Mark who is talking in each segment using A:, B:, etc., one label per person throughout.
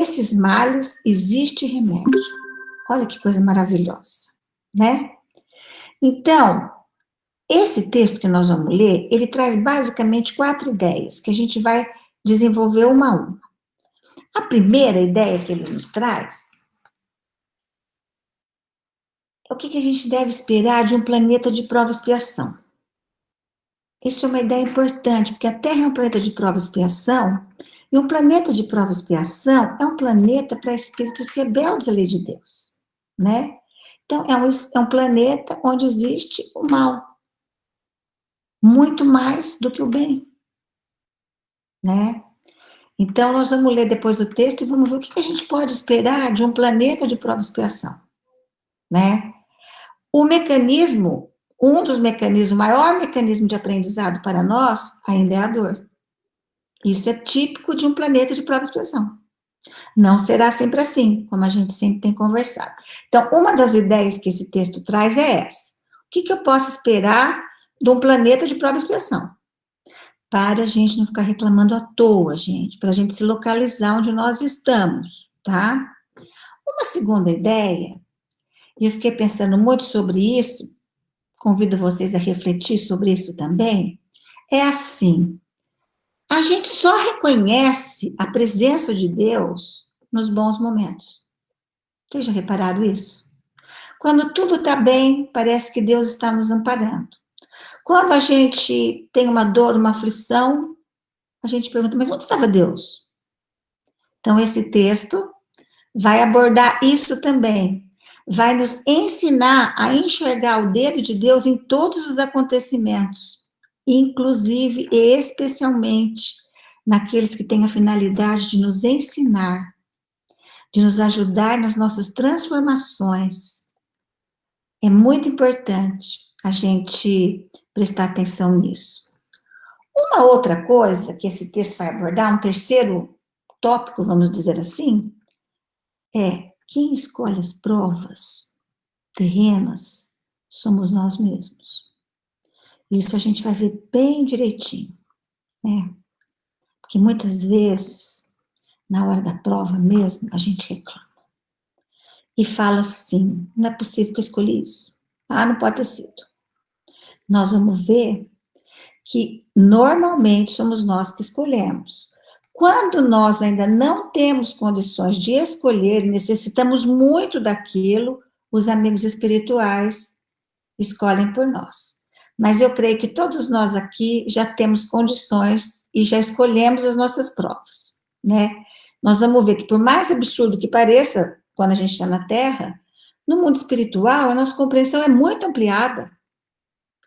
A: esses males existe remédio. Olha que coisa maravilhosa, né? Então, esse texto que nós vamos ler, ele traz basicamente 4 ideias, que a gente vai desenvolver uma a uma. A primeira ideia que ele nos traz é o que a gente deve esperar de um planeta de prova e expiação. Isso é uma ideia importante, porque a Terra é um planeta de prova e expiação, e um planeta de prova e expiação é um planeta para espíritos rebeldes à lei de Deus, né? Então, é um planeta onde existe o mal, muito mais do que o bem, né? Então, nós vamos ler depois o texto e vamos ver o que a gente pode esperar de um planeta de prova e expiação, né? O mecanismo, um dos mecanismos, o maior mecanismo de aprendizado para nós ainda é a dor. Isso é típico de um planeta de prova e expiação. Não será sempre assim, como a gente sempre tem conversado. Então, uma das ideias que esse texto traz é essa. O que eu posso esperar de um planeta de prova e expiação? Para a gente não ficar reclamando à toa, gente, para a gente se localizar onde nós estamos, tá? Uma segunda ideia, e eu fiquei pensando muito sobre isso, convido vocês a refletir sobre isso também, é assim, a gente só reconhece a presença de Deus nos bons momentos. Vocês já repararam isso? Quando tudo está bem, parece que Deus está nos amparando. Quando a gente tem uma dor, uma aflição, a gente pergunta, mas onde estava Deus? Então, esse texto vai abordar isso também. Vai nos ensinar a enxergar o dedo de Deus em todos os acontecimentos, inclusive e especialmente naqueles que têm a finalidade de nos ensinar, de nos ajudar nas nossas transformações. É muito importante a gente prestar atenção nisso. Uma outra coisa que esse texto vai abordar, um terceiro tópico, vamos dizer assim, é quem escolhe as provas terrenas somos nós mesmos. Isso a gente vai ver bem direitinho, né? Porque muitas vezes, na hora da prova mesmo, a gente reclama. E fala assim, não é possível que eu escolhi isso. Ah, não pode ter sido. Nós vamos ver que normalmente somos nós que escolhemos. Quando nós ainda não temos condições de escolher e necessitamos muito daquilo, os amigos espirituais escolhem por nós. Mas eu creio que todos nós aqui já temos condições e já escolhemos as nossas provas, né? Nós vamos ver que, por mais absurdo que pareça, quando a gente está na Terra, no mundo espiritual, a nossa compreensão é muito ampliada.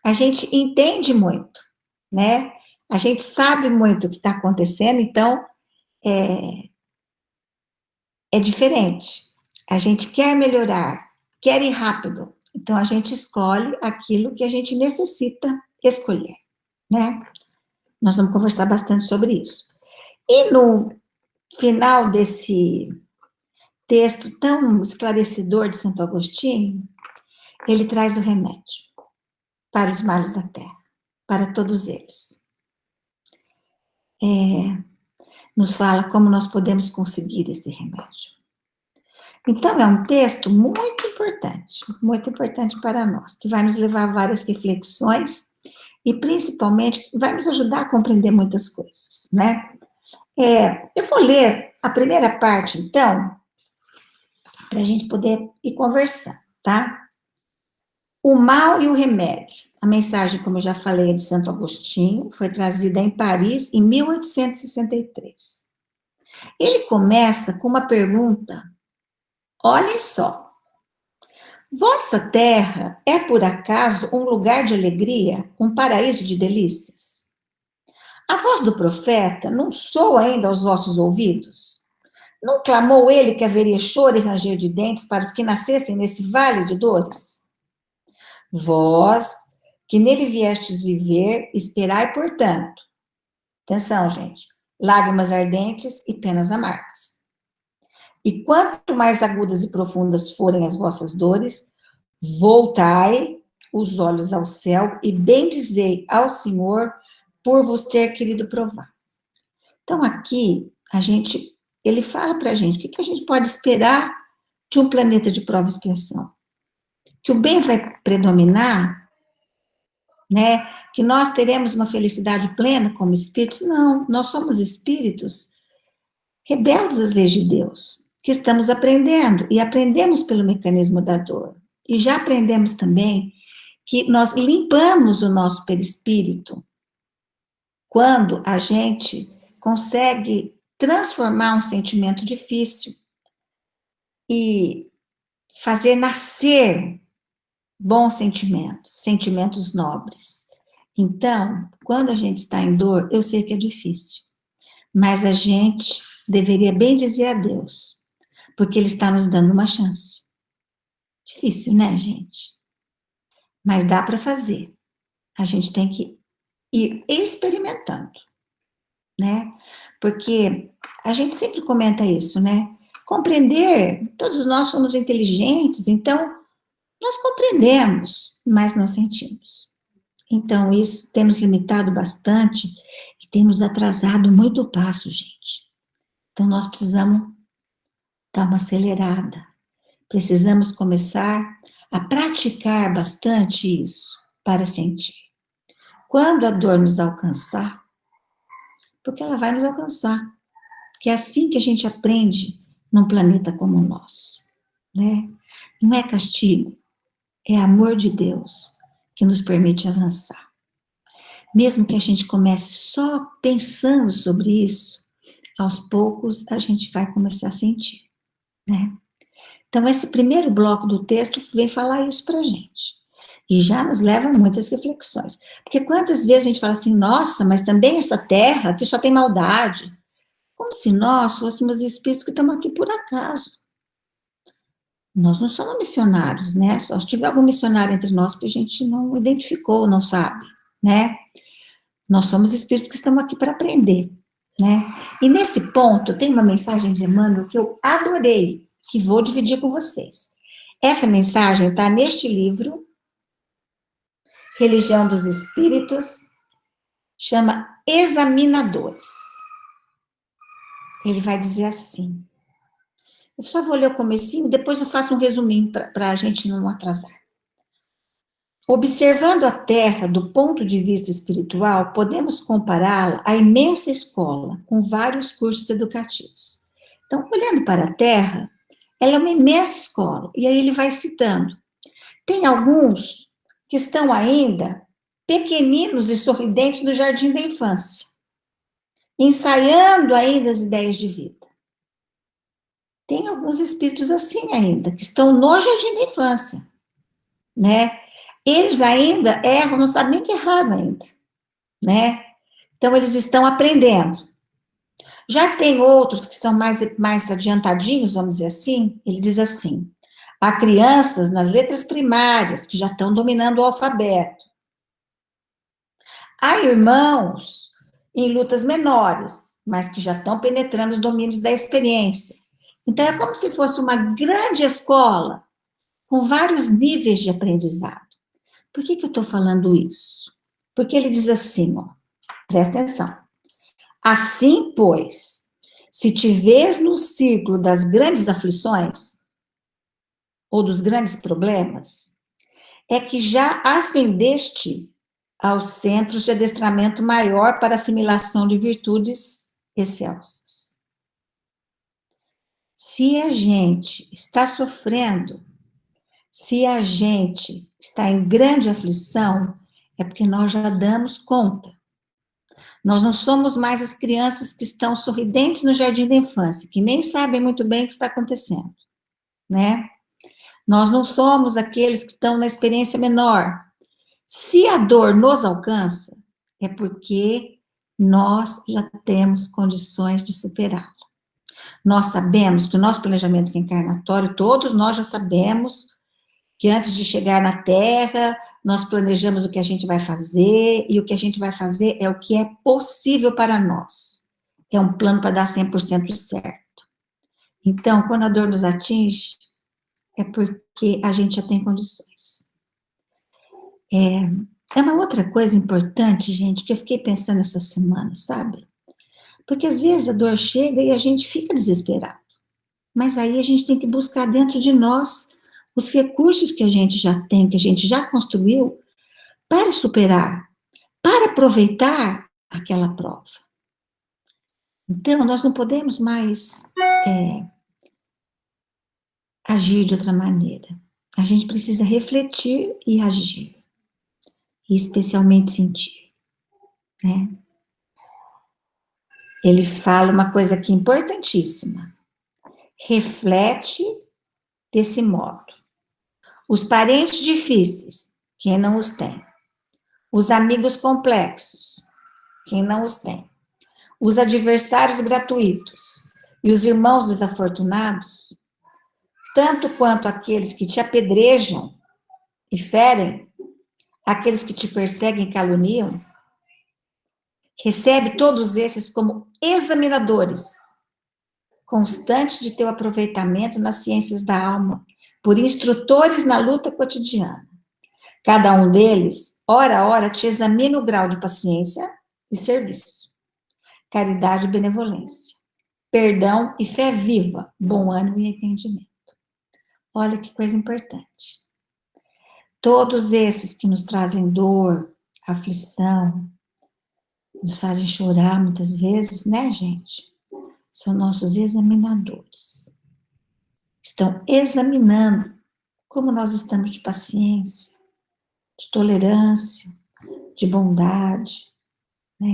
A: A gente entende muito, né? A gente sabe muito o que está acontecendo, então é diferente. A gente quer melhorar, quer ir rápido, então a gente escolhe aquilo que a gente necessita escolher, né? Nós vamos conversar bastante sobre isso. E no final desse texto tão esclarecedor de Santo Agostinho, ele traz o remédio para os males da terra, para todos eles. Nos fala como nós podemos conseguir esse remédio. Então, é um texto muito importante para nós, que vai nos levar a várias reflexões e, principalmente, vai nos ajudar a compreender muitas coisas, né? Eu vou ler a primeira parte, então, para a gente poder ir conversando, tá? O mal e o remédio. A mensagem, como eu já falei, é de Santo Agostinho, foi trazida em Paris em 1863. Ele começa com uma pergunta. Olhem só. Vossa terra é, por acaso, um lugar de alegria, um paraíso de delícias? A voz do profeta não soa ainda aos vossos ouvidos? Não clamou ele que haveria choro e ranger de dentes para os que nascessem nesse vale de dores? Vós, que nele viestes viver, esperai, portanto. Atenção, gente. Lágrimas ardentes e penas amargas. E quanto mais agudas e profundas forem as vossas dores, voltai os olhos ao céu e bendizei ao Senhor por vos ter querido provar. Então, aqui, a gente ele fala para a gente o que a gente pode esperar de um planeta de prova e expiação. Que o bem vai predominar, né? Que nós teremos uma felicidade plena como espíritos? Não, nós somos espíritos rebeldes às leis de Deus, que estamos aprendendo, e aprendemos pelo mecanismo da dor. E já aprendemos também que nós limpamos o nosso perispírito quando a gente consegue transformar um sentimento difícil e fazer nascer bons sentimentos, sentimentos nobres. Então, quando a gente está em dor, eu sei que é difícil, mas a gente deveria bem dizer a Deus, porque Ele está nos dando uma chance. Difícil, né, gente? Mas dá para fazer. A gente tem que ir experimentando, né? Porque a gente sempre comenta isso, né? Compreender, todos nós somos inteligentes, então nós compreendemos, mas não sentimos. Então, isso temos limitado bastante e temos atrasado muito o passo, gente. Então, nós precisamos dar uma acelerada. Precisamos começar a praticar bastante isso para sentir. Quando a dor nos alcançar, porque ela vai nos alcançar, que é assim que a gente aprende num planeta como o nosso, né? Não é castigo, é amor de Deus que nos permite avançar. Mesmo que a gente comece só pensando sobre isso, aos poucos a gente vai começar a sentir, né? Então, esse primeiro bloco do texto vem falar isso pra gente. E já nos leva a muitas reflexões. Porque quantas vezes a gente fala assim, nossa, mas também essa terra aqui só tem maldade. Como se nós fôssemos espíritos que estamos aqui por acaso. Nós não somos missionários, né? Só se tiver algum missionário entre nós que a gente não identificou, não sabe, né? Nós somos espíritos que estamos aqui para aprender, né? E nesse ponto, tem uma mensagem de Emmanuel que eu adorei, que vou dividir com vocês. Essa mensagem está neste livro, Religião dos Espíritos, chama Examinadores. Ele vai dizer assim, eu só vou ler o comecinho, depois eu faço um resuminho para a gente não atrasar. Observando a Terra do ponto de vista espiritual, podemos compará-la à imensa escola, com vários cursos educativos. Então, olhando para a Terra, ela é uma imensa escola, e aí ele vai citando. Tem alguns que estão ainda pequeninos e sorridentes no jardim da infância, ensaiando ainda as ideias de vida. Tem alguns espíritos assim ainda, que estão no jardim da infância, né? Eles ainda erram, não sabem nem que erraram ainda, né? Então, eles estão aprendendo. Já tem outros que são mais adiantadinhos, vamos dizer assim, ele diz assim, há crianças nas letras primárias que já estão dominando o alfabeto. Há irmãos em lutas menores, mas que já estão penetrando os domínios da experiência. Então, é como se fosse uma grande escola com vários níveis de aprendizado. Por que eu estou falando isso? Porque ele diz assim, ó, presta atenção. Assim, pois, se te vês no círculo das grandes aflições, ou dos grandes problemas, é que já ascendeste aos centros de adestramento maior para assimilação de virtudes excelsas. Se a gente está sofrendo, se a gente está em grande aflição, é porque nós já damos conta. Nós não somos mais as crianças que estão sorridentes no jardim da infância, que nem sabem muito bem o que está acontecendo, né? Nós não somos aqueles que estão na experiência menor. Se a dor nos alcança, é porque nós já temos condições de superá-la. Nós sabemos que o nosso planejamento reencarnatório, todos nós já sabemos que antes de chegar na Terra, nós planejamos o que a gente vai fazer, e o que a gente vai fazer é o que é possível para nós. É um plano para dar 100% certo. Então, quando a dor nos atinge, é porque a gente já tem condições. É uma outra coisa importante, gente, que eu fiquei pensando essa semana, sabe? Porque às vezes a dor chega e a gente fica desesperado. Mas aí a gente tem que buscar dentro de nós os recursos que a gente já tem, que a gente já construiu, para superar, para aproveitar aquela prova. Então, nós não podemos mais agir de outra maneira. A gente precisa refletir e agir, e especialmente sentir, né? Ele fala uma coisa aqui importantíssima. Reflete desse modo. Os parentes difíceis, quem não os tem. Os amigos complexos, quem não os tem. Os adversários gratuitos e os irmãos desafortunados, tanto quanto aqueles que te apedrejam e ferem, aqueles que te perseguem e caluniam, recebe todos esses como examinadores, constantes de teu aproveitamento nas ciências da alma, por instrutores na luta cotidiana. Cada um deles, hora a hora, te examina o grau de paciência e serviço, caridade e benevolência, perdão e fé viva, bom ânimo e entendimento. Olha que coisa importante. Todos esses que nos trazem dor, aflição, nos fazem chorar muitas vezes, né, gente? São nossos examinadores. Estão examinando como nós estamos de paciência, de tolerância, de bondade, né?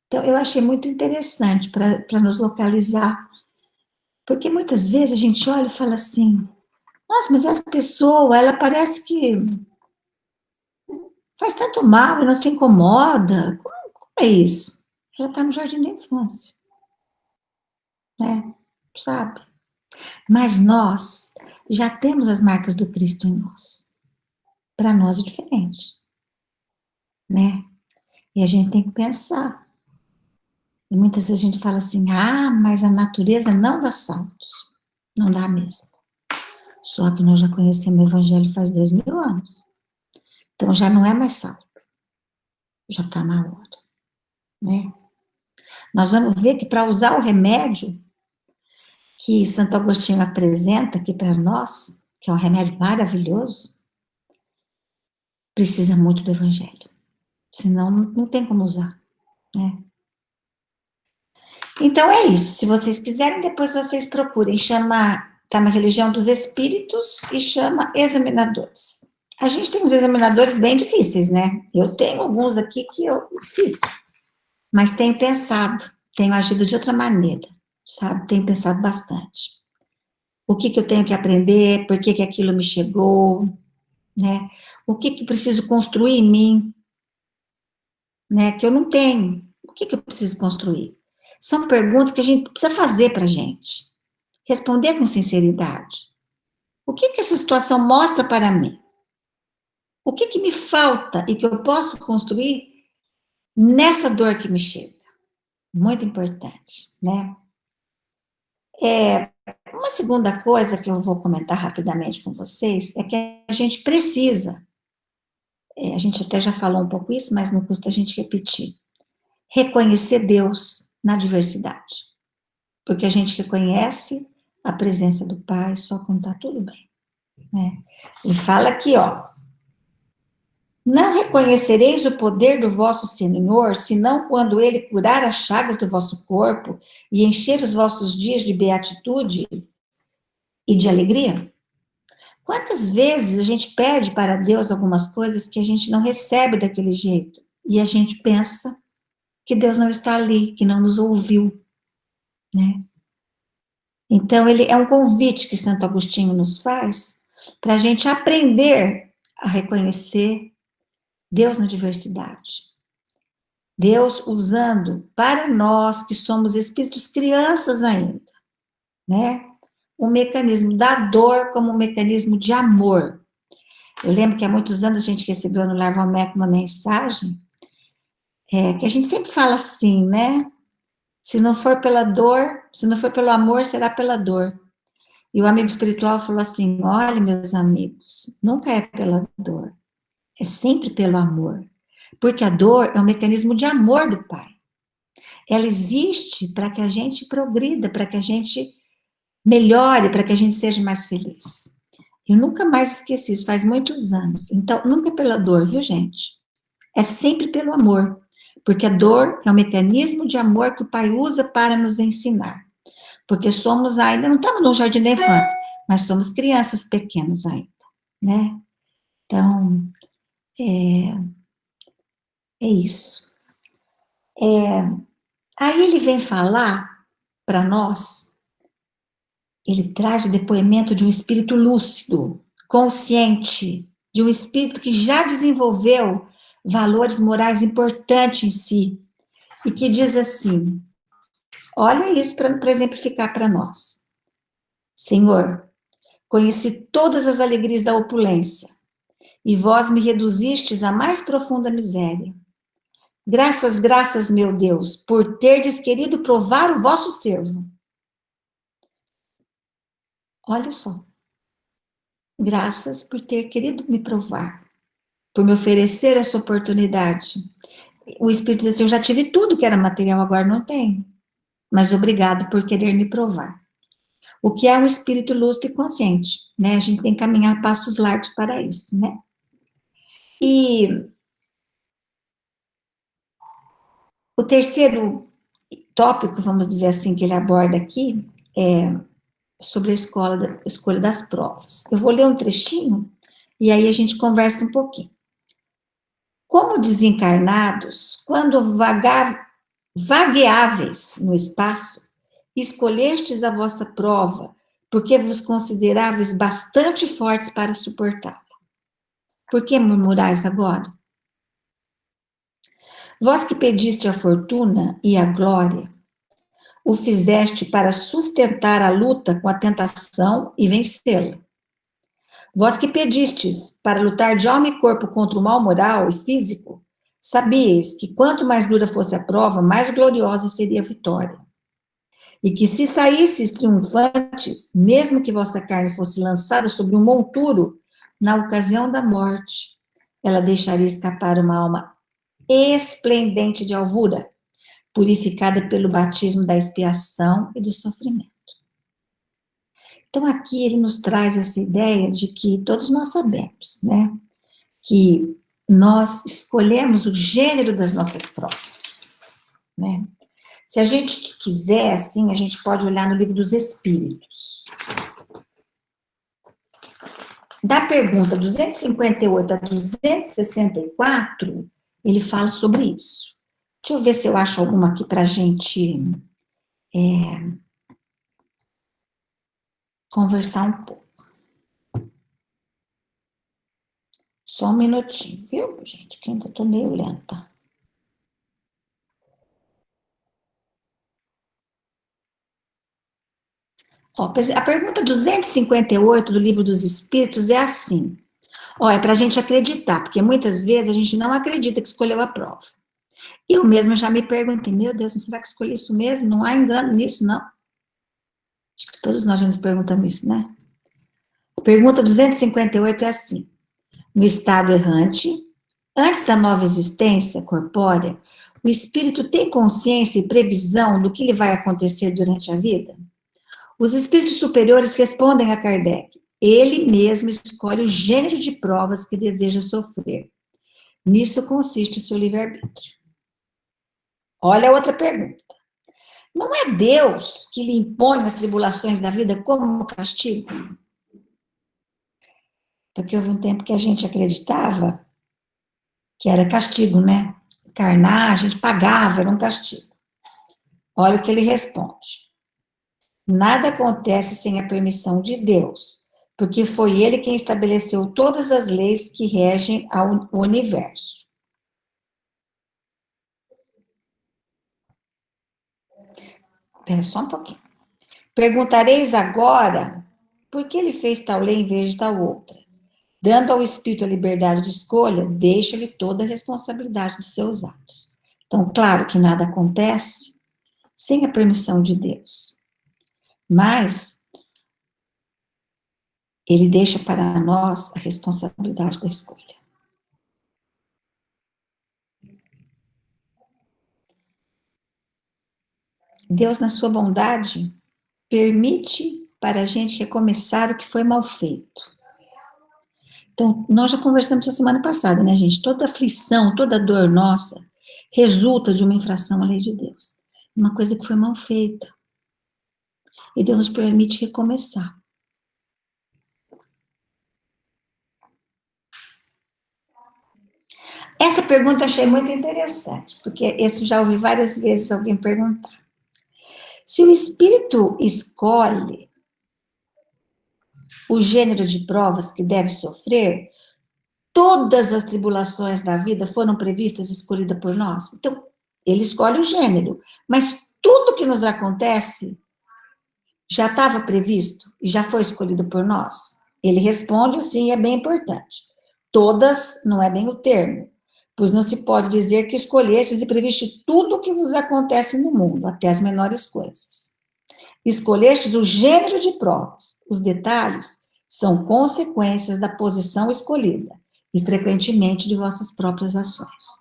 A: Então, eu achei muito interessante para nos localizar, porque muitas vezes a gente olha e fala assim, nossa, mas essa pessoa, ela parece que faz tanto mal e não se incomoda. Como é isso? Ela está no jardim da infância, né? Sabe? Mas nós já temos as marcas do Cristo em nós. Para nós é diferente, né? E a gente tem que pensar. E muitas vezes a gente fala assim, mas a natureza não dá saltos. Não dá mesmo. Só que nós já conhecemos o Evangelho faz 2000 anos. Então já não é mais salto. Já está na hora, né? Nós vamos ver que para usar o remédio que Santo Agostinho apresenta aqui para nós, que é um remédio maravilhoso, precisa muito do Evangelho. Senão não tem como usar, né? Então é isso. Se vocês quiserem, depois vocês procurem chamar, tá na religião dos espíritos e chama examinadores. A gente tem uns examinadores bem difíceis, né? Eu tenho alguns aqui que eu fiz, mas tenho pensado, tenho agido de outra maneira, sabe? Tenho pensado bastante. O que eu tenho que aprender, por que aquilo me chegou, né? O que preciso construir em mim, né? Que eu não tenho. O que eu preciso construir? São perguntas que a gente precisa fazer para a gente. Responder com sinceridade. O que essa situação mostra para mim? O que me falta e que eu posso construir nessa dor que me chega? Muito importante, né? Uma segunda coisa que eu vou comentar rapidamente com vocês é que a gente precisa, a gente até já falou um pouco isso, mas não custa a gente repetir, reconhecer Deus na diversidade. Porque a gente reconhece a presença do Pai só quando está tudo bem, né? Ele fala aqui, ó, não reconhecereis o poder do vosso Senhor, senão quando ele curar as chagas do vosso corpo e encher os vossos dias de beatitude e de alegria? Quantas vezes a gente pede para Deus algumas coisas que a gente não recebe daquele jeito e a gente pensa que Deus não está ali, que não nos ouviu, né? Então, ele é um convite que Santo Agostinho nos faz para a gente aprender a reconhecer Deus na diversidade. Deus usando para nós, que somos espíritos crianças ainda, né? O mecanismo da dor como um mecanismo de amor. Eu lembro que há muitos anos a gente recebeu no Lar Valmeco uma mensagem, que a gente sempre fala assim, né? Se não for pela dor, se não for pelo amor, será pela dor. E o amigo espiritual falou assim, olha, meus amigos, nunca é pela dor, é sempre pelo amor. Porque a dor é um mecanismo de amor do Pai. ela existe para que a gente progrida, para que a gente melhore, para que a gente seja mais feliz. Eu nunca mais esqueci isso, faz muitos anos. Então, nunca é pela dor, viu, gente? É sempre pelo amor, porque a dor é um mecanismo de amor que o Pai usa para nos ensinar. Porque somos ainda, não estamos no jardim da infância, mas somos crianças pequenas ainda, né? Então, é isso. Aí ele vem falar para nós, ele traz o depoimento de um espírito lúcido, consciente, de um espírito que já desenvolveu valores morais importantes em si, e que diz assim: olha isso para exemplificar para nós. Senhor, conheci todas as alegrias da opulência, e vós me reduzistes à mais profunda miséria. Graças, graças, meu Deus, por terdes querido provar o vosso servo. Olha só. Graças por ter querido me provar, por me oferecer essa oportunidade. O Espírito diz assim: eu já tive tudo que era material, agora não tenho. Mas obrigado por querer me provar. O que é um espírito lúcido e consciente, né? A gente tem que caminhar passos largos para isso, né? E o terceiro tópico, vamos dizer assim, que ele aborda aqui, é sobre a escolha das provas. Eu vou ler um trechinho e aí a gente conversa um pouquinho. Como desencarnados, quando vagueáveis no espaço, escolhestes a vossa prova, porque vos consideráveis bastante fortes para suportá-la. Por que murmurais agora? Vós que pediste a fortuna e a glória, o fizeste para sustentar a luta com a tentação e vencê-la. Vós que pedistes para lutar de alma e corpo contra o mal moral e físico, sabíeis que quanto mais dura fosse a prova, mais gloriosa seria a vitória. E que se saísseis triunfantes, mesmo que vossa carne fosse lançada sobre um monturo, na ocasião da morte, ela deixaria escapar uma alma esplendente de alvura, purificada pelo batismo da expiação e do sofrimento. Então, aqui ele nos traz essa ideia de que todos nós sabemos, né, que nós escolhemos o gênero das nossas provas, né? Se a gente quiser, assim, a gente pode olhar no livro dos Espíritos. Da pergunta 258 a 264, ele fala sobre isso. Deixa eu ver se eu acho alguma aqui para a gente conversar um pouco. Só um minutinho, viu, gente? Que ainda estou meio lenta. Ó, a pergunta 258 do Livro dos Espíritos é assim. Ó, é para a gente acreditar, porque muitas vezes a gente não acredita que escolheu a prova. Eu mesma já me perguntei, meu Deus, mas será que escolhi isso mesmo? Não há engano nisso, não? Acho que todos nós já nos perguntamos isso, né? A pergunta 258 é assim. No estado errante, antes da nova existência corpórea, o espírito tem consciência e previsão do que lhe vai acontecer durante a vida? Os espíritos superiores respondem a Kardec. Ele mesmo escolhe o gênero de provas que deseja sofrer. Nisso consiste o seu livre-arbítrio. Olha a outra pergunta. Não é Deus que lhe impõe as tribulações da vida como castigo? Porque houve um tempo que a gente acreditava que era castigo, né? Encarnar, a gente pagava, era um castigo. Olha o que ele responde. Nada acontece sem a permissão de Deus, porque foi ele quem estabeleceu todas as leis que regem o universo. Espera só um pouquinho. Perguntareis agora por que ele fez tal lei em vez de tal outra. Dando ao espírito a liberdade de escolha, deixa-lhe toda a responsabilidade dos seus atos. Então, claro que nada acontece sem a permissão de Deus. Mas ele deixa para nós a responsabilidade da escolha. Deus, na sua bondade, permite para a gente recomeçar o que foi mal feito. Então, nós já conversamos essa semana passada, né, gente? Toda aflição, toda dor nossa resulta de uma infração à lei de Deus. Uma coisa que foi mal feita. E Deus nos permite recomeçar. Essa pergunta eu achei muito interessante, porque isso já ouvi várias vezes alguém perguntar. Se o espírito escolhe o gênero de provas que deve sofrer, todas as tribulações da vida foram previstas e escolhidas por nós? Então, ele escolhe o gênero, mas tudo que nos acontece já estava previsto e já foi escolhido por nós? Ele responde assim, é bem importante. Todas não é bem o termo, pois não se pode dizer que escolhestes e previste tudo o que vos acontece no mundo, até as menores coisas. Escolhestes o gênero de provas, os detalhes são consequências da posição escolhida e frequentemente de vossas próprias ações.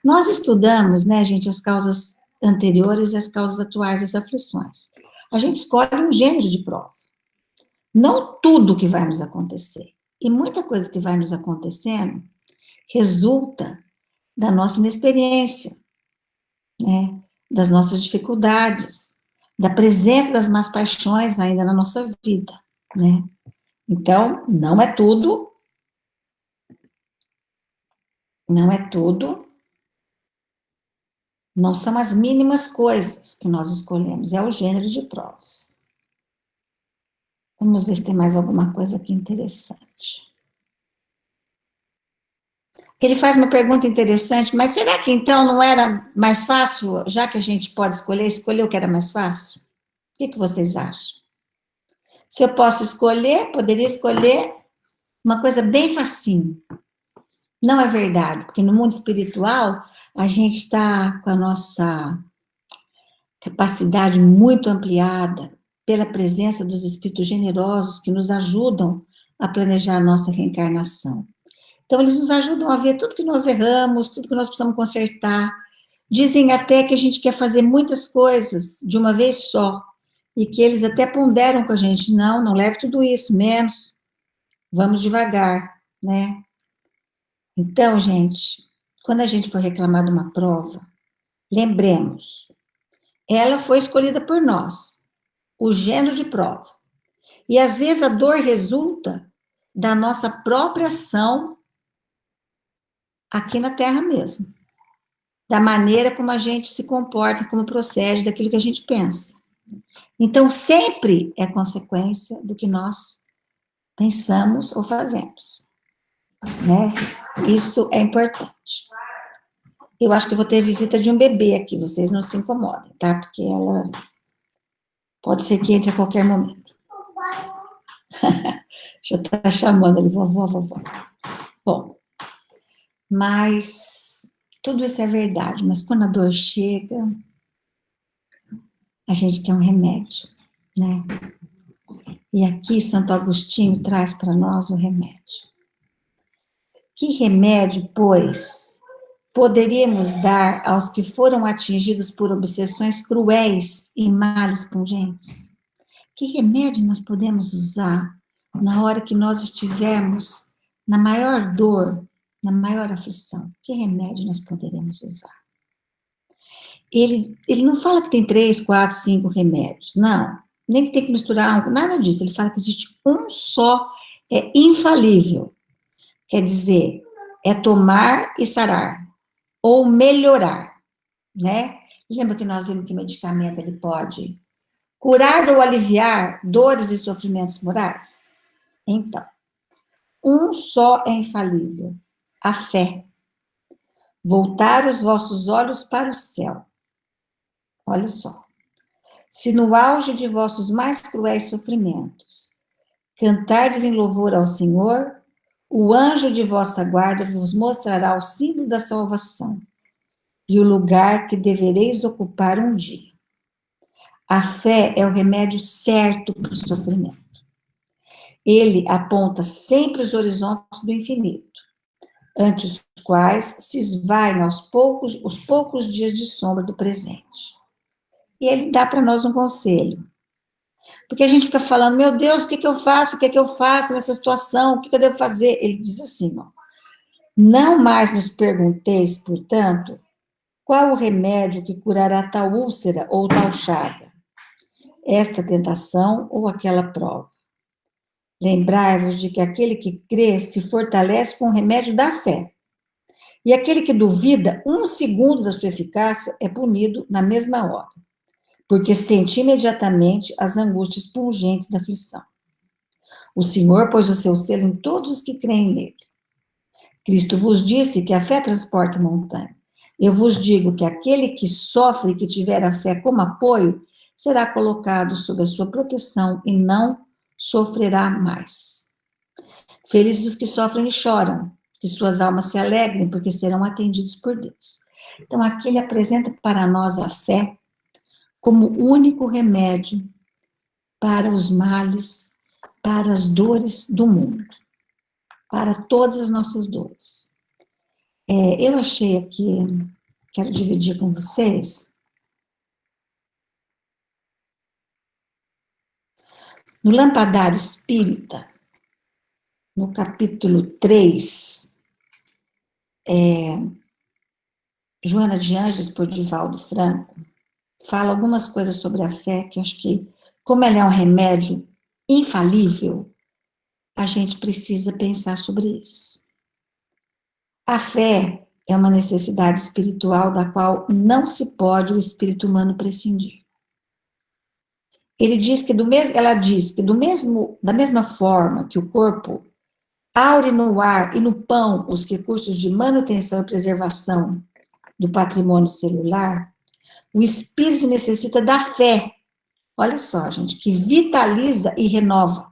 A: Nós estudamos, né, gente, as causas anteriores e as causas atuais das aflições. A gente escolhe um gênero de prova. Não tudo que vai nos acontecer. E muita coisa que vai nos acontecendo resulta da nossa inexperiência, né? Das nossas dificuldades, da presença das más paixões ainda na nossa vida, né? Então, não é tudo, não são as mínimas coisas que nós escolhemos, é o gênero de provas. Vamos ver se tem mais alguma coisa aqui interessante. Ele faz uma pergunta interessante, mas será que então não era mais fácil, já que a gente pode escolher o que era mais fácil? O que vocês acham? Se eu posso escolher, poderia escolher uma coisa bem facinho. Não é verdade, porque no mundo espiritual a gente está com a nossa capacidade muito ampliada pela presença dos espíritos generosos que nos ajudam a planejar a nossa reencarnação. Então, eles nos ajudam a ver tudo que nós erramos, tudo que nós precisamos consertar. Dizem até que a gente quer fazer muitas coisas de uma vez só, e que eles até ponderam com a gente, não leve tudo isso, menos, vamos devagar, né? Então, gente, quando a gente for reclamar de uma prova, lembremos, ela foi escolhida por nós, o gênero de prova. E às vezes a dor resulta da nossa própria ação aqui na Terra mesmo, da maneira como a gente se comporta, como procede, daquilo que a gente pensa. Então, sempre é consequência do que nós pensamos ou fazemos, né? Isso é importante. Eu acho que vou ter visita de um bebê aqui, vocês não se incomodem, tá? Porque ela pode ser que entre a qualquer momento. Já tá chamando ali, vovó, vovó. Bom, mas tudo isso é verdade, mas quando a dor chega, a gente quer um remédio, né? E aqui Santo Agostinho traz para nós o remédio. Que remédio, pois, poderíamos dar aos que foram atingidos por obsessões cruéis e males pungentes? Que remédio nós podemos usar na hora que nós estivermos na maior dor, na maior aflição? Que remédio nós poderemos usar? Ele não fala que tem 3, 4, 5 remédios, não. Nem que tem que misturar, nada disso. Ele fala que existe um só, é infalível. Quer dizer, é tomar e sarar, ou melhorar, né? Lembra que nós vimos que o medicamento ele pode curar ou aliviar dores e sofrimentos morais? Então, um só é infalível, a fé. Voltar os vossos olhos para o céu. Olha só. Se no auge de vossos mais cruéis sofrimentos cantardes em louvor ao Senhor, o anjo de vossa guarda vos mostrará o símbolo da salvação e o lugar que devereis ocupar um dia. A fé é o remédio certo para o sofrimento. Ele aponta sempre os horizontes do infinito, ante os quais se esvaem os poucos dias de sombra do presente. e ele dá para nós um conselho. Porque a gente fica falando, meu Deus, o que eu faço? O que eu faço nessa situação? O que eu devo fazer? Ele diz assim, ó, não mais nos pergunteis, portanto, qual o remédio que curará tal úlcera ou tal chaga, esta tentação ou aquela prova. Lembrai-vos de que aquele que crê se fortalece com o remédio da fé. E aquele que duvida, um segundo da sua eficácia, é punido na mesma hora, porque sente imediatamente as angústias pungentes da aflição. O Senhor pôs o seu selo em todos os que creem nele. Cristo vos disse que a fé transporta montanha. Eu vos digo que aquele que sofre e que tiver a fé como apoio, será colocado sob a sua proteção e não sofrerá mais. Felizes os que sofrem e choram, que suas almas se alegrem, porque serão atendidos por Deus. Então, aqui ele apresenta para nós a fé como único remédio para os males, para as dores do mundo, para todas as nossas dores. Eu achei aqui, quero dividir com vocês, no Lampadário Espírita, no capítulo 3, Joana de Ângeles por Divaldo Franco, fala algumas coisas sobre a fé, que eu acho que, como ela é um remédio infalível, a gente precisa pensar sobre isso. A fé é uma necessidade espiritual da qual não se pode o espírito humano prescindir. Ela diz que da mesma forma que o corpo aure no ar e no pão os recursos de manutenção e preservação do patrimônio celular, o espírito necessita da fé. Olha só, gente, que vitaliza e renova,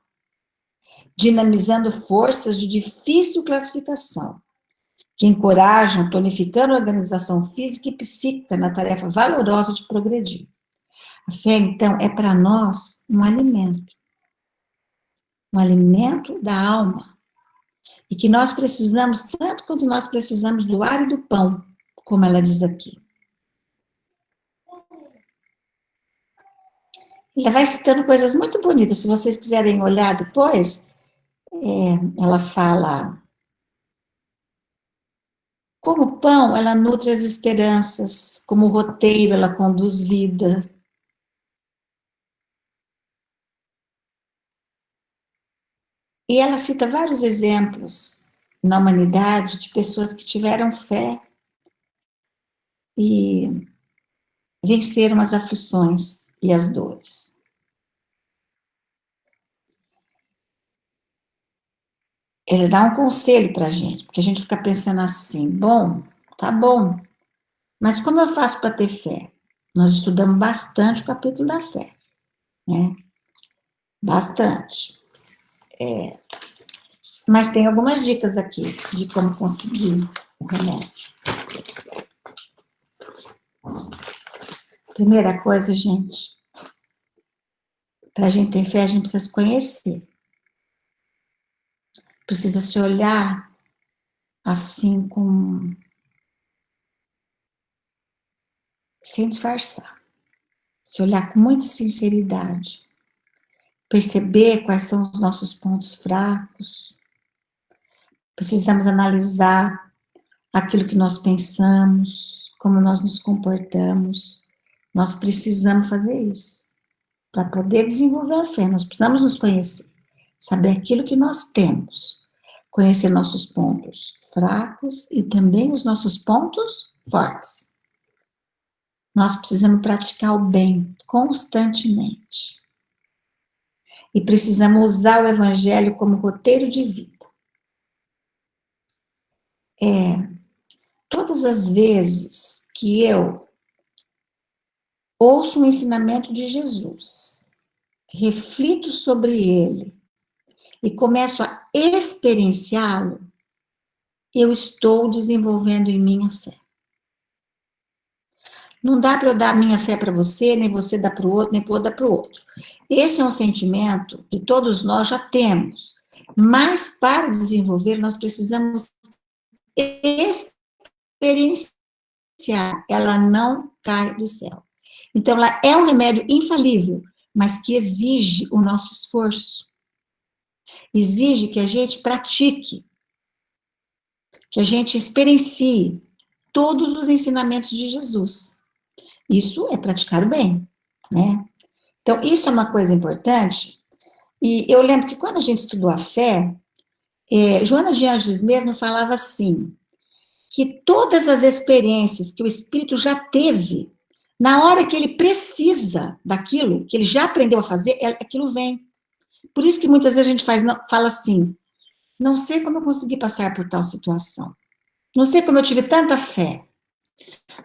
A: dinamizando forças de difícil classificação, que encorajam, tonificando a organização física e psíquica na tarefa valorosa de progredir. A fé, então, é para nós um alimento da alma, e que nós precisamos tanto quanto nós precisamos do ar e do pão, como ela diz aqui. Ela vai citando coisas muito bonitas, se vocês quiserem olhar depois, ela fala, como pão, ela nutre as esperanças, como roteiro, ela conduz vida. E ela cita vários exemplos na humanidade de pessoas que tiveram fé e venceram as aflições e as dores. Ele dá um conselho para a gente, porque a gente fica pensando assim, bom, tá bom, mas como eu faço para ter fé? Nós estudamos bastante o capítulo da fé, né? Bastante. Mas tem algumas dicas aqui de como conseguir o remédio. Primeira coisa, gente, para a gente ter fé, a gente precisa se conhecer. Precisa se olhar assim sem disfarçar. Se olhar com muita sinceridade. Perceber quais são os nossos pontos fracos. Precisamos analisar aquilo que nós pensamos, como nós nos comportamos. Nós precisamos fazer isso para poder desenvolver a fé. Nós precisamos nos conhecer, saber aquilo que nós temos, conhecer nossos pontos fracos e também os nossos pontos fortes. Nós precisamos praticar o bem constantemente. E precisamos usar o Evangelho como roteiro de vida. Todas as vezes que eu ouço um ensinamento de Jesus, reflito sobre ele e começo a experienciá-lo, eu estou desenvolvendo em mim a fé. Não dá para eu dar a minha fé para você, nem você dar para o outro, nem para o outro dar para o outro. Esse é um sentimento que todos nós já temos, mas para desenvolver nós precisamos experienciar, ela não cai do céu. Então, ela é um remédio infalível, mas que exige o nosso esforço. Exige que a gente pratique, que a gente experiencie todos os ensinamentos de Jesus. Isso é praticar o bem, né? Então, isso é uma coisa importante. E eu lembro que quando a gente estudou a fé, Joana de Ângeles mesmo falava assim, que todas as experiências que o espírito já teve, na hora que ele precisa daquilo, que ele já aprendeu a fazer, aquilo vem. Por isso que muitas vezes a gente fala assim, não sei como eu consegui passar por tal situação. Não sei como eu tive tanta fé.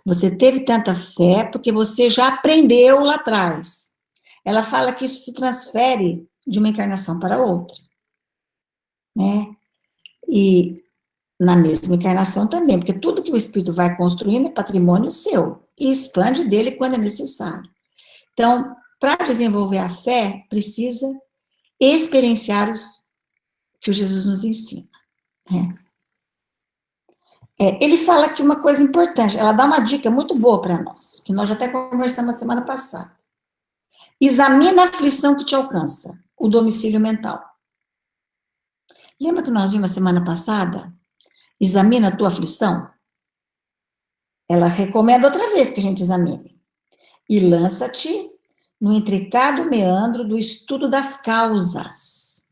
A: Você teve tanta fé porque você já aprendeu lá atrás. Ela fala que isso se transfere de uma encarnação para outra, né? E na mesma encarnação também, porque tudo que o espírito vai construindo é patrimônio seu e expande dele quando é necessário. Então, para desenvolver a fé, precisa experienciar os que o Jesus nos ensina, né? Ele fala aqui uma coisa importante, ela dá uma dica muito boa para nós, que nós já até conversamos a semana passada. Examina a aflição que te alcança, o domicílio mental. Lembra que nós vimos a semana passada? Examina a tua aflição. Ela recomenda outra vez que a gente examine. E lança-te no intricado meandro do estudo das causas.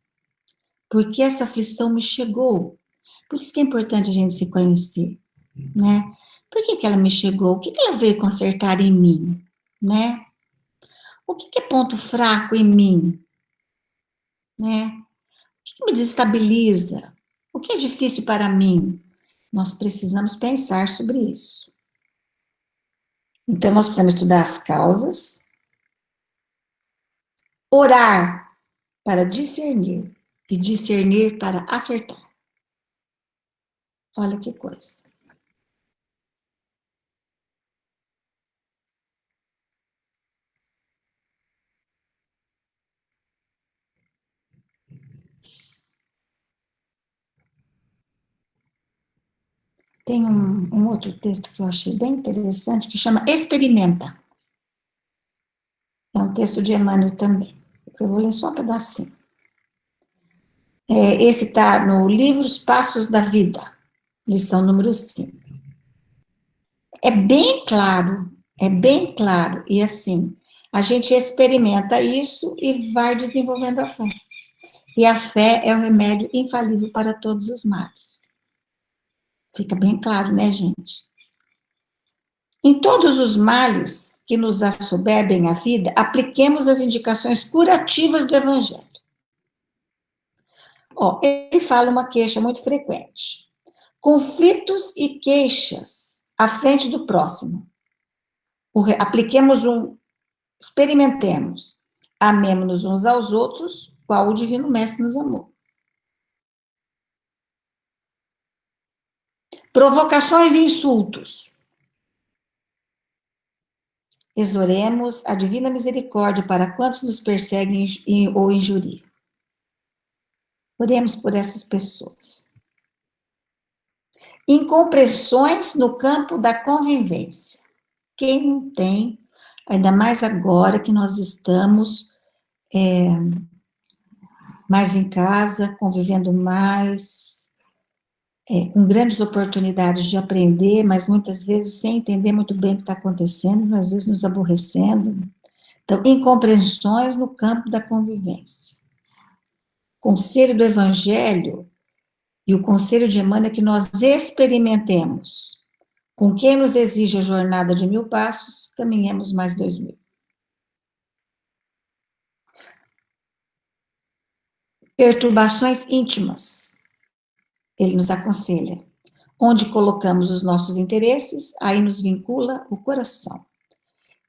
A: Por que essa aflição me chegou? Por isso que é importante a gente se conhecer, né? Por que ela me chegou? O que ela veio consertar em mim, né? O que é ponto fraco em mim, né? O que me desestabiliza? O que é difícil para mim? Nós precisamos pensar sobre isso. Então, nós precisamos estudar as causas, orar para discernir e discernir para acertar. Olha que coisa. Tem um outro texto que eu achei bem interessante, que chama Experimenta. É um texto de Emmanuel também. Eu vou ler só um pedacinho. Esse está no livro Os Passos da Vida, lição número 5. É bem claro, e assim, a gente experimenta isso e vai desenvolvendo a fé. E a fé é o remédio infalível para todos os males. Fica bem claro, né, gente? Em todos os males que nos assoberbem a vida, apliquemos as indicações curativas do Evangelho. Ele fala uma queixa muito frequente. Conflitos e queixas à frente do próximo. Apliquemos experimentemos. Amemos-nos uns aos outros, qual o Divino Mestre nos amou. Provocações e insultos. Exoremos a divina misericórdia para quantos nos perseguem ou injuriam. Oremos por essas pessoas. Incompreensões no campo da convivência. Quem não tem, ainda mais agora que nós estamos mais em casa, convivendo mais, com grandes oportunidades de aprender, mas muitas vezes sem entender muito bem o que está acontecendo, às vezes nos aborrecendo. Então, incompreensões no campo da convivência. Conselho do Evangelho e o conselho de Emmanuel é que nós experimentemos. Com quem nos exige a jornada de 1000 passos, caminhemos mais 2000. Perturbações íntimas. Ele nos aconselha. Onde colocamos os nossos interesses, aí nos vincula o coração.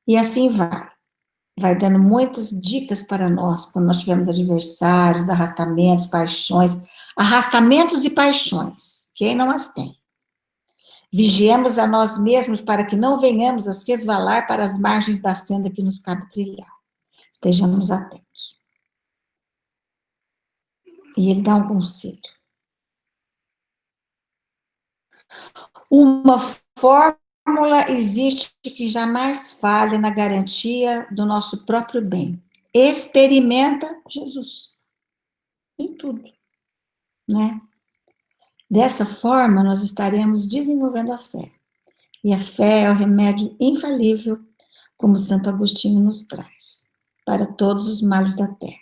A: E assim vai. Vai dando muitas dicas para nós, quando nós tivermos adversários, arrastamentos e paixões. Quem não as tem? Vigiemos a nós mesmos para que não venhamos a resvalar para as margens da senda que nos cabe trilhar. Estejamos atentos. E ele dá um conselho. Uma forma fórmula existe que jamais falha na garantia do nosso próprio bem. Experimenta Jesus em tudo, né? Dessa forma, nós estaremos desenvolvendo a fé. E a fé é o remédio infalível, como Santo Agostinho nos traz, para todos os males da terra.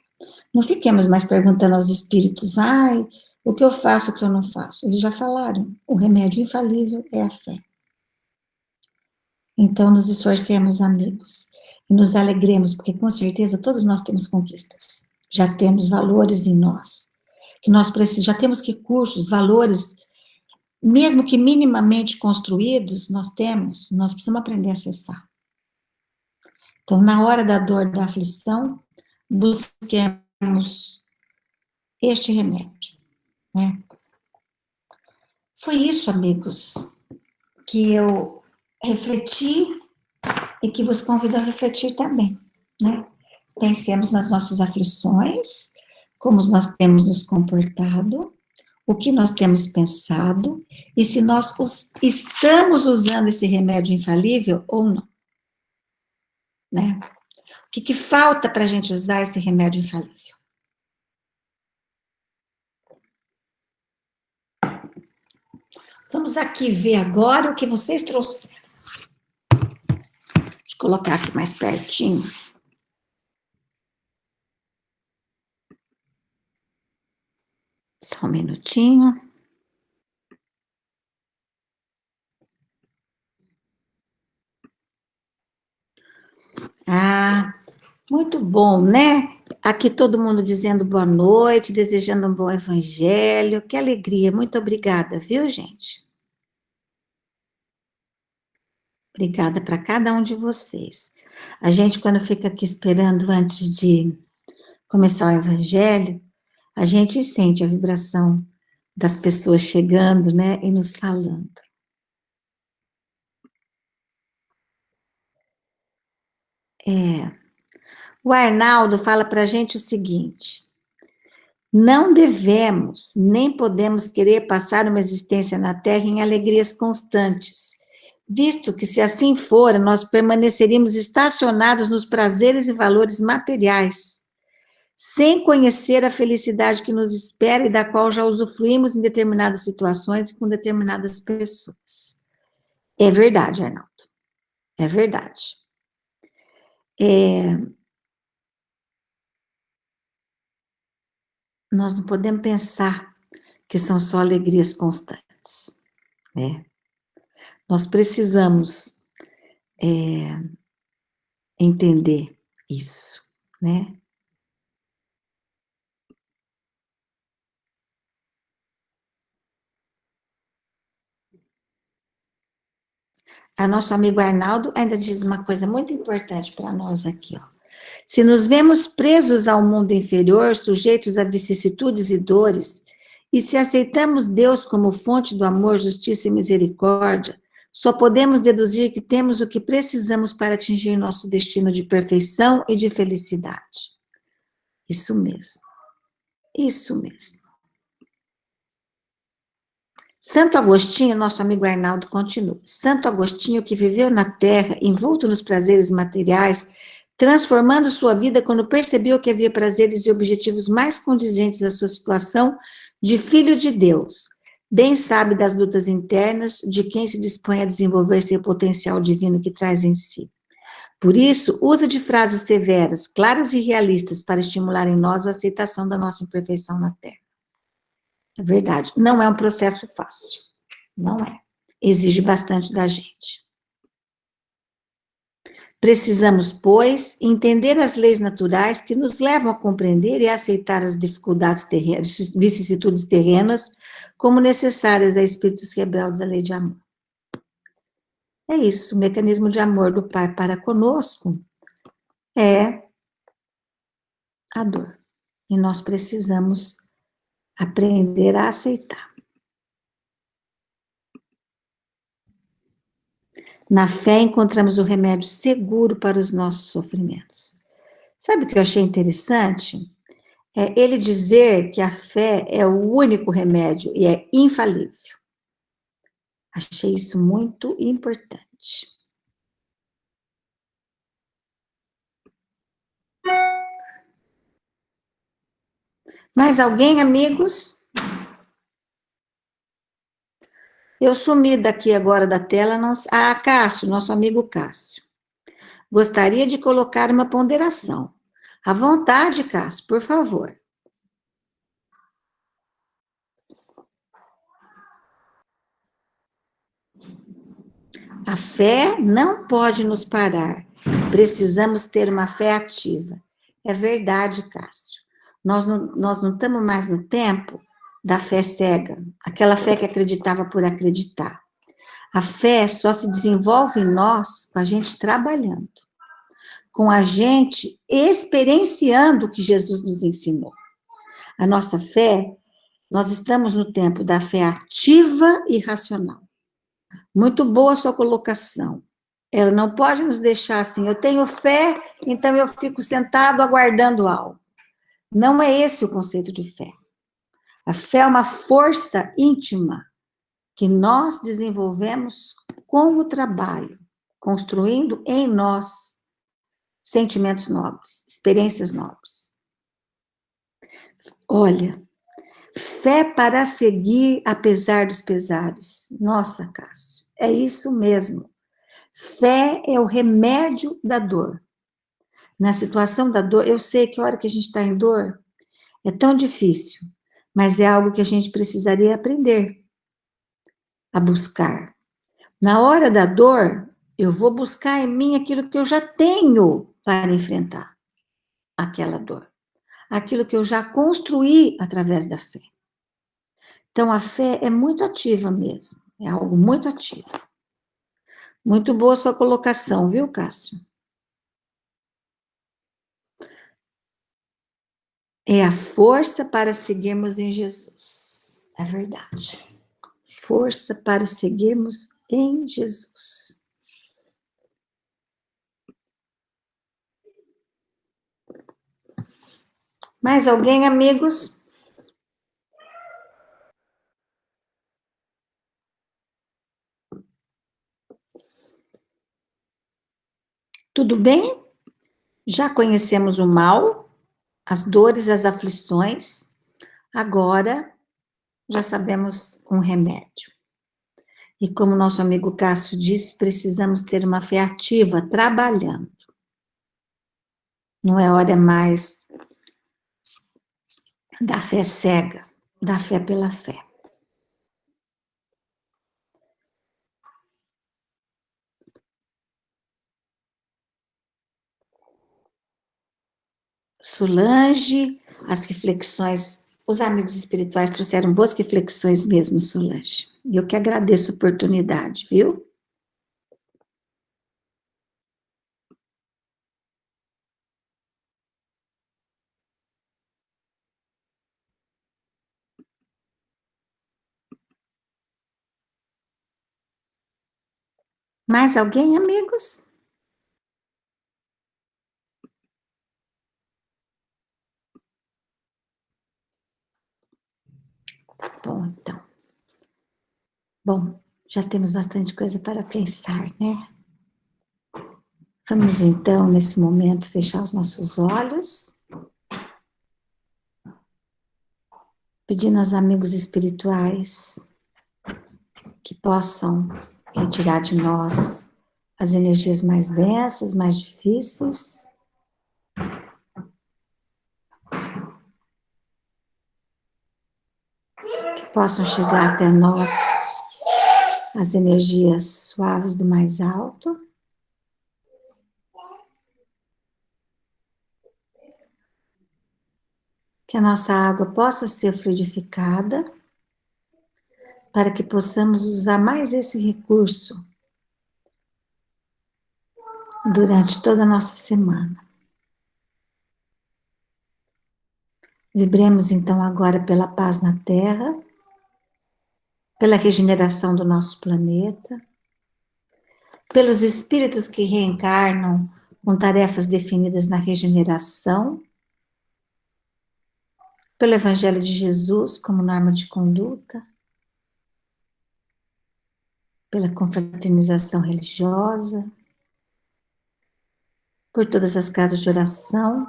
A: Não fiquemos mais perguntando aos espíritos, ai, o que eu faço, o que eu não faço. Eles já falaram, o remédio infalível é a fé. Então, nos esforcemos, amigos, e nos alegremos, porque com certeza todos nós temos conquistas. Já temos valores em nós, que nós precisamos, já temos recursos, valores, mesmo que minimamente construídos, nós temos, nós precisamos aprender a acessar. Então, na hora da dor, da aflição, busquemos este remédio, né? Foi isso, amigos, que eu refleti e que vos convido a refletir também, né? Pensemos nas nossas aflições, como nós temos nos comportado, o que nós temos pensado, e se nós estamos usando esse remédio infalível ou não, né? O que falta para a gente usar esse remédio infalível? Vamos aqui ver agora o que vocês trouxeram. Deixa eu colocar aqui mais pertinho. Só um minutinho. Ah, muito bom, né? Aqui todo mundo dizendo boa noite, desejando um bom evangelho. Que alegria, muito obrigada, viu, gente? Obrigada para cada um de vocês. A gente, quando fica aqui esperando antes de começar o evangelho, a gente sente a vibração das pessoas chegando, né, e nos falando. O Arnaldo fala para a gente o seguinte: não devemos, nem podemos querer passar uma existência na Terra em alegrias constantes, visto que, se assim for, nós permaneceríamos estacionados nos prazeres e valores materiais, sem conhecer a felicidade que nos espera e da qual já usufruímos em determinadas situações e com determinadas pessoas. É verdade, Arnaldo, é verdade. Nós não podemos pensar que são só alegrias constantes, né? Nós precisamos entender isso, né? A nosso amigo Arnaldo ainda diz uma coisa muito importante para nós aqui, ó. Se nos vemos presos ao mundo inferior, sujeitos a vicissitudes e dores, e se aceitamos Deus como fonte do amor, justiça e misericórdia, só podemos deduzir que temos o que precisamos para atingir nosso destino de perfeição e de felicidade. Isso mesmo. Isso mesmo. Santo Agostinho, nosso amigo Arnaldo, continua. Santo Agostinho, que viveu na terra, envolto nos prazeres materiais, transformando sua vida quando percebeu que havia prazeres e objetivos mais condizentes à sua situação de filho de Deus. Bem sabe das lutas internas de quem se dispõe a desenvolver seu potencial divino que traz em si. Por isso, usa de frases severas, claras e realistas para estimular em nós a aceitação da nossa imperfeição na terra. É verdade, não é um processo fácil, não é. Exige bastante da gente. Precisamos, pois, entender as leis naturais que nos levam a compreender e a aceitar as dificuldades terrenas, vicissitudes terrenas, como necessárias a espíritos rebeldes à lei de amor. É isso, o mecanismo de amor do Pai para conosco é a dor. E nós precisamos aprender a aceitar. Na fé encontramos o remédio seguro para os nossos sofrimentos. Sabe o que eu achei interessante? É ele dizer que a fé é o único remédio e é infalível. Achei isso muito importante. Mais alguém, amigos? Eu sumi daqui agora da tela. Cássio, nosso amigo Cássio. Gostaria de colocar uma ponderação. À vontade, Cássio, por favor. A fé não pode nos parar. Precisamos ter uma fé ativa. É verdade, Cássio. Nós não estamos mais no tempo da fé cega, aquela fé que acreditava por acreditar. A fé só se desenvolve em nós com a gente trabalhando, com a gente experienciando o que Jesus nos ensinou. A nossa fé, nós estamos no tempo da fé ativa e racional. Muito boa a sua colocação. Ela não pode nos deixar assim, eu tenho fé, então eu fico sentado aguardando algo. Não é esse o conceito de fé. A fé é uma força íntima que nós desenvolvemos com o trabalho, construindo em nós sentimentos nobres, experiências nobres. Olha, fé para seguir apesar dos pesares. Nossa, Cássio, é isso mesmo. Fé é o remédio da dor. Na situação da dor, eu sei que a hora que a gente está em dor é tão difícil, mas é algo que a gente precisaria aprender a buscar. Na hora da dor, eu vou buscar em mim aquilo que eu já tenho para enfrentar aquela dor, aquilo que eu já construí através da fé. Então, a fé é muito ativa mesmo, é algo muito ativo. Muito boa sua colocação, viu, Cássio? É a força para seguirmos em Jesus. É verdade. Força para seguirmos em Jesus. Mais alguém, amigos? Tudo bem? Já conhecemos o mal, as dores, as aflições. Agora já sabemos um remédio. E como nosso amigo Cássio disse, precisamos ter uma fé ativa, trabalhando. Não é hora mais da fé cega, da fé pela fé. Solange, as reflexões, os amigos espirituais trouxeram boas reflexões mesmo, Solange. E eu que agradeço a oportunidade, viu? Mais alguém, amigos? Tá bom, então. Bom, já temos bastante coisa para pensar, né? Vamos então, nesse momento, fechar os nossos olhos, pedindo aos amigos espirituais que possam retirar de nós as energias mais densas, mais difíceis. Que possam chegar até nós as energias suaves do mais alto. Que a nossa água possa ser fluidificada, para que possamos usar mais esse recurso durante toda a nossa semana. Vibremos então agora pela paz na Terra, pela regeneração do nosso planeta, pelos espíritos que reencarnam com tarefas definidas na regeneração, pelo Evangelho de Jesus como norma de conduta, pela confraternização religiosa, por todas as casas de oração,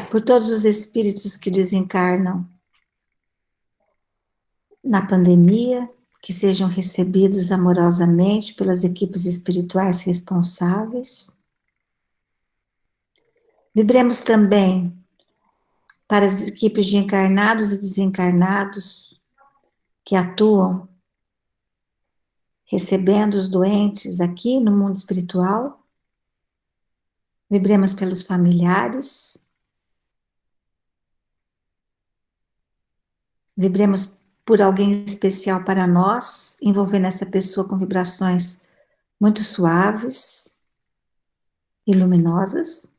A: por todos os espíritos que desencarnam na pandemia, que sejam recebidos amorosamente pelas equipes espirituais responsáveis. Vibremos também para as equipes de encarnados e desencarnados que atuam recebendo os doentes aqui no mundo espiritual. Vibremos pelos familiares. Vibremos por alguém especial para nós, envolvendo essa pessoa com vibrações muito suaves e luminosas.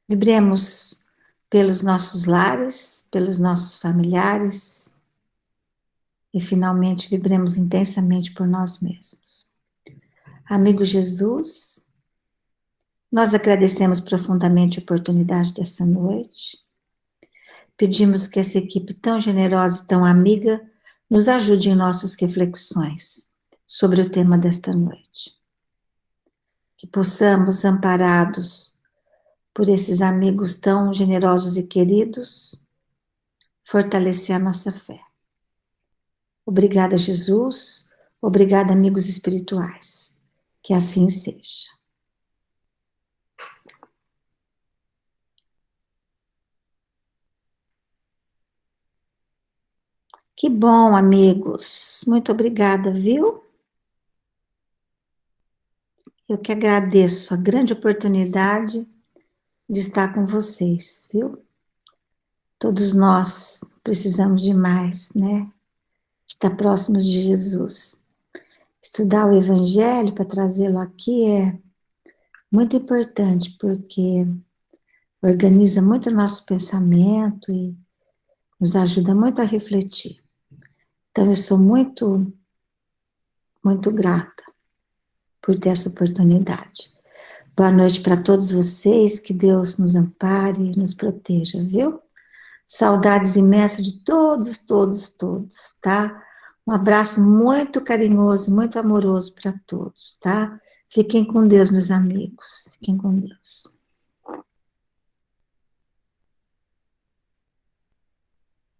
A: Vibremos pelos nossos lares, pelos nossos familiares e, finalmente, vibremos intensamente por nós mesmos. Amigo Jesus, nós agradecemos profundamente a oportunidade dessa noite. Pedimos que essa equipe tão generosa e tão amiga nos ajude em nossas reflexões sobre o tema desta noite. Que possamos, amparados por esses amigos tão generosos e queridos, fortalecer a nossa fé. Obrigada, Jesus. Obrigada, amigos espirituais. Que assim seja. Que bom, amigos. Muito obrigada, viu? Eu que agradeço a grande oportunidade de estar com vocês, viu? Todos nós precisamos de mais, né? De estar próximos de Jesus. Estudar o Evangelho para trazê-lo aqui é muito importante, porque organiza muito o nosso pensamento e nos ajuda muito a refletir. Então, eu sou muito, muito grata por ter essa oportunidade. Boa noite para todos vocês, que Deus nos ampare e nos proteja, viu? Saudades imensas de todos, todos, todos, tá? Um abraço muito carinhoso, muito amoroso para todos, tá? Fiquem com Deus, meus amigos. Fiquem com Deus.